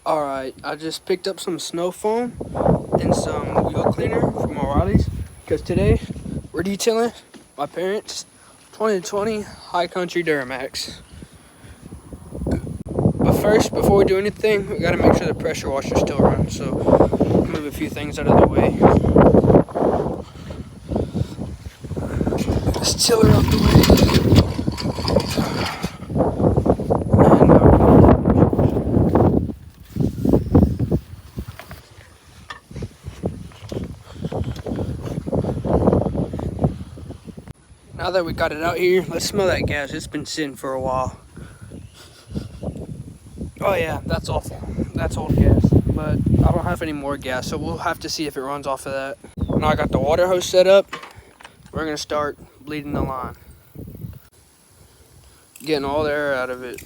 Alright, I just picked up some snow foam and some wheel cleaner from O'Reilly's because today we're detailing my parents' 2020 High Country Duramax. But first, before we do anything, we gotta make sure the pressure washer still runs, so move a few things out of the way. This tiller out the way. Now that we got it out here, let's smell that gas. It's been sitting for a while. Oh yeah, that's awful. That's old gas, but I don't have any more gas, so we'll have to see if it runs off of that. Now I got the water hose set up. We're gonna start bleeding the line. Getting all the air out of it.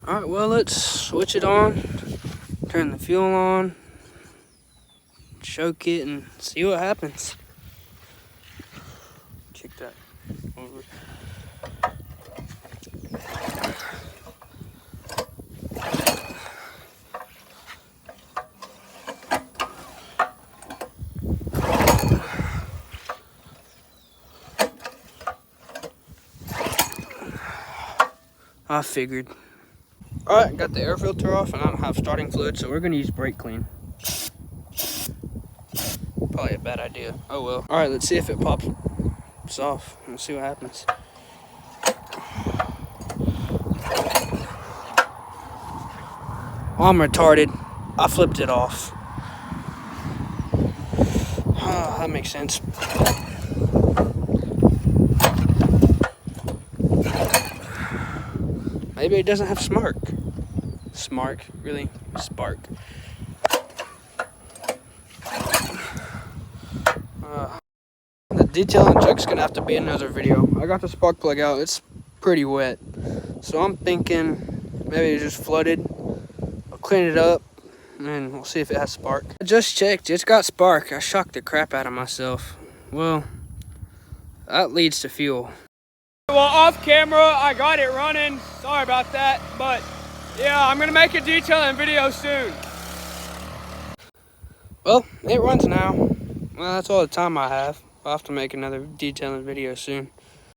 All right, well, let's switch it on. Turn the fuel on. Choke it and see what happens. Kick that over. I figured. Alright, got the air filter off and I don't have starting fluid, so we're gonna use brake clean. Probably a bad idea. Oh well. Alright, let's see if it pops off. Let's see what happens. Oh, I'm retarded. I flipped it off. That makes sense. Maybe it doesn't have spark. Really? Spark. The detailing check's gonna have to be another video. I got the spark plug out. It's pretty wet. So I'm thinking maybe it just flooded. I'll clean it up and we'll see if it has spark. I just checked. It's got spark. I shocked the crap out of myself. Well, that leads to fuel. Well, off camera, I got it running. Sorry about that, but yeah, I'm gonna make a detailing video soon. Well, it runs now. Well, that's all the time I have. I'll have to make another detailing video soon.